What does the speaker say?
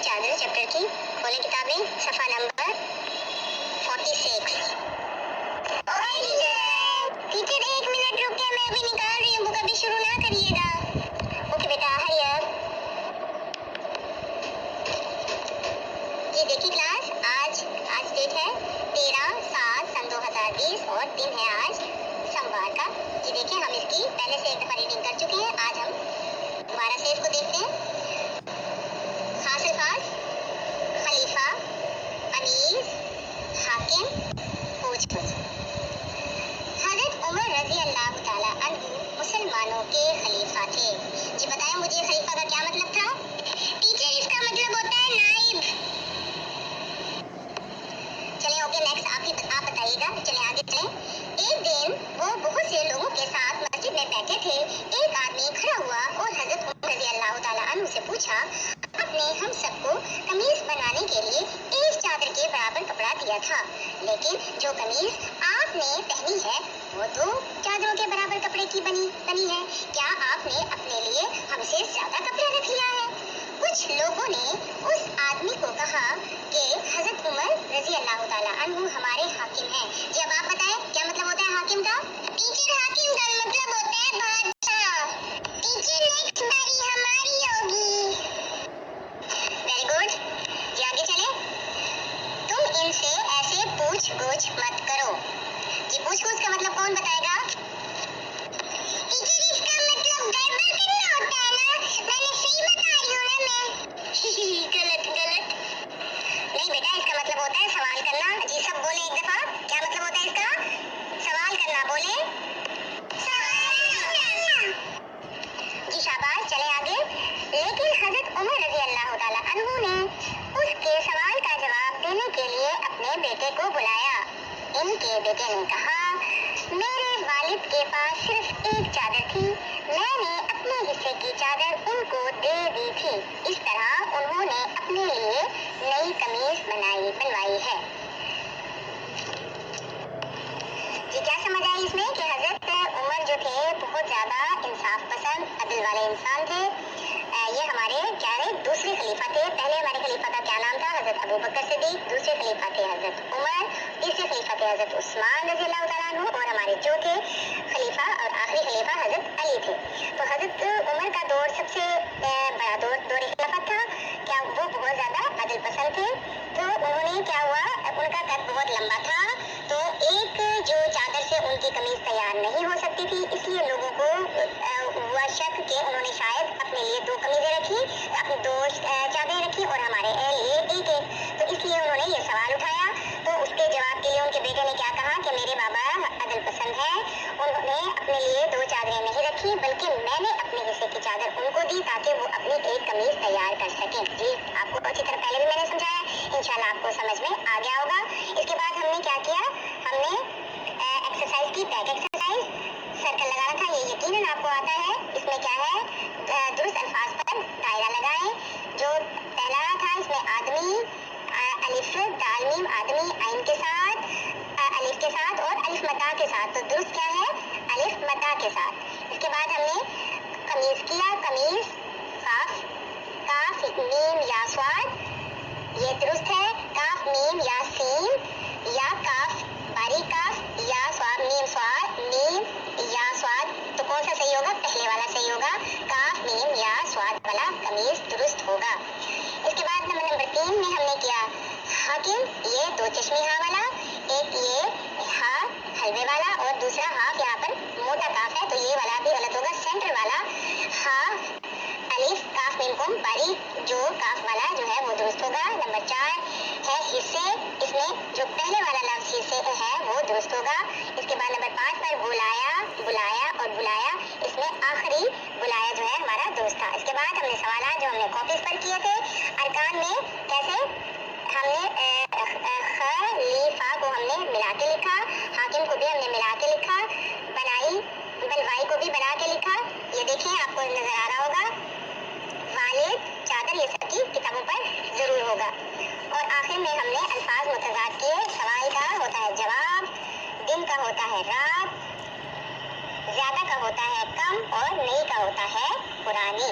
चादर चैप्टर की खोले किताबें, सफा नंबर 46। टीचर 1 मिनट रुकिए, मैं अभी निकाल रही हूँ, बुक अभी शुरू ना करिएगा। ओके बेटा, हरी अप। ये देखिए क्लास, आज डेट है 13/7 सन 2020 और दिन है आज सोमवार का। ये देखिए, हम इसकी पहले से एक दफा रीडिंग कर चुके हैं। आज हम दोबारा से इसको देखते हैं। खास अल्फाज: खलीफा, अमीर, हाकिम, पूछ-पूछ। हज़रत उमर रज़ी अल्लाह ताला अन्हु मुसलमानों के खलीफा थे। जी बताएं मुझे, खलीफा का क्या मतलब था? टीचर, इसका मतलब होता है नाइब। चलिए ओके, नेक्स्ट आप बताइएगा। चलिए आगे चलें। एक दिन वो बहुत से लोगों के साथ मस्जिद में बैठे थे। एक आदमी खड़ा हुआ और हज़रत उमर रज़ी अल्लाह ताला अन्हु से पूछा, आपने हम सबको कमीज बनाने के लिए एक चादर के बराबर कपड़ा दिया था, लेकिन जो कमीज आपने पहनी है वो 2 चादरों के बराबर कपड़े की बनी है। क्या आपने अपने लिए हमसे ज्यादा कपड़ा रख लिया है? कुछ लोगों ने उस आदमी को कहा कि हज़रत उमर रज़ी अल्लाह ताला अन्हु हमारे हाकिम हैं। जी अब आप बताएं, क्या मतलब होता है हाकिम का? टीचर, हाकिम का मतलब होता है बादशाह। टीचर, नेक्स्ट बारी हमारी होगी। Very good. जी आगे चले। तुम इनसे ऐसे पूछ-गछ मत करो। जी पूछ-गछ का मतलब कौन बताएगा? टीचर, इसका मतलब गड़बड़ करना होता है ना, मैंने सही बता रही हूँ ना मैं। गलत। नहीं बेटा, इसका मतलब होता है सवाल करना। जी सब बोले एक दफा, क्या मतलब होता है इसका? सवाल करना। बोले सवाल करना। जी शाबाश, चले आगे। लेकिन हज़रत उमर रज़ी अल्लाह ताला अन्हु ने उसके सवाल का जवाब देने के लिए अपने बेटे को बुलाया। इनके बेटे ने कहा, मेरे वालिद के पास सिर्फ एक चादर थी, मैंने अपने हिस्से की चादर उनको दे दी थी। इस तरह उन्होंने अपने लिए नई कमीज बनवाई है। जी क्या समझ आई इसमें कि हज़रत उमर जो थे बहुत ज़्यादा इंसाफ पसंद, अदल वाले इंसान थे। ये हमारे क्या है, दूसरे खलीफा थे। पहले हमारे खलीफा का क्या नाम था? हज़रत अबू बकर सिद्दीक। दूसरे खलीफा थे हज़रत उमर। तीसरे खलीफा थे हज़रत उस्मान रज़ी अल्लाह तआला अन्हु। और हमारे चौथे खलीफा और आखिरी खलीफा हज़रत अली थे। तो हज़रत उमर का दौर सबसे बड़ा दौर खिलाफत था। क्या वो बहुत ज़्यादा अदल पसंद थे। तो उन्होंने क्या हुआ, उनका कद बहुत लंबा था, तो एक जो चादर से उनकी कमीज तैयार नहीं हो सकती थी, इसलिए लोगों को हुआ शक कि उन्होंने शायद अपने लिए 2 कमीजें रखी, अपनी 2 चादरें रखी और हमारे लिए एक। तो इसलिए उन्होंने ये सवाल उठाया। तो उसके जवाब के लिए उनके बेटे ने क्या कहा कि मेरे बाबा अदल पसंद है, उन्होंने अपने लिए 2 चादरें नहीं रखी, बल्कि मैंने अपने हिस्से की चादर उनको दी ताकि वो अपनी एक कमीज तैयार कर सकें। जी आपको अच्छी तरह पहले भी मैंने समझाया, इंशाल्लाह आपको समझ में आ गया होगा। इसके बाद हमने क्या किया, हमने एक्सरसाइज की, बैक एक्सरसाइज। सर्कल लगाना था, ये यकीनन आपको आता है। इसमें क्या है, दुरुस्त अल्फाज पर दायरा लगाएं। जो पहला था इसमें आदमी, अलिफ दाल मीम आदमी आइन के साथ, अलिफ के साथ और अलिफ मता के साथ। तो दुरुस्त क्या है, अलिफ मता के साथ। इसके बाद हमने कमीज किया, कमीज काफ मीम या स्वाद, ये दुरुस्त है। काफ मीम या सीन, या काफ बारीक काफ, या स्वाद मीम स्वाद, मीम या स्वाद। तो कौन सा सही होगा? पहले वाला सही होगा, काफ मीम या स्वाद वाला कमीज दुरुस्त होगा। इसके बाद नंबर 3 में हमने किया हाकिम, ये 2 चश्मी हा वाला, एक ये हा हलवे वाला और दूसरा हाफ यहाँ पर मोटा काफ है, तो ये वाला भी गलत होगा। सेंटर वाला हा अलिफ काफ मीम कुम बारीक जो काफ वाला जो है वो दुरुस्त होगा। नंबर 4 है हिस्से, इसमें जो पहले वाला लफ्ज हिस्से है वो दुरुस्त होगा। इसके बाद नंबर 5 पर बुलाया और बुलाया, इसमें आखिरी बुलाया जो है हमारा दुरुस्त था। इसके बाद हमने सवाल जो हमने कॉपीज पर किए थे, अरकान में कैसे हमने खलीफा को हमने मिला के लिखा, हाकिम को भी हमने मिला के लिखा, बनवाई को भी बना के लिखा। ये देखिए आपको नजर आ रहा होगा, वालिद, चादर, ये सब की किताबों पर जरूर होगा। और आखिर में हमने अल्फाज मुतज़ाद किए। सवाल का होता है जवाब, दिन का होता है रात, ज्यादा का होता है कम और नई का होता है पुरानी।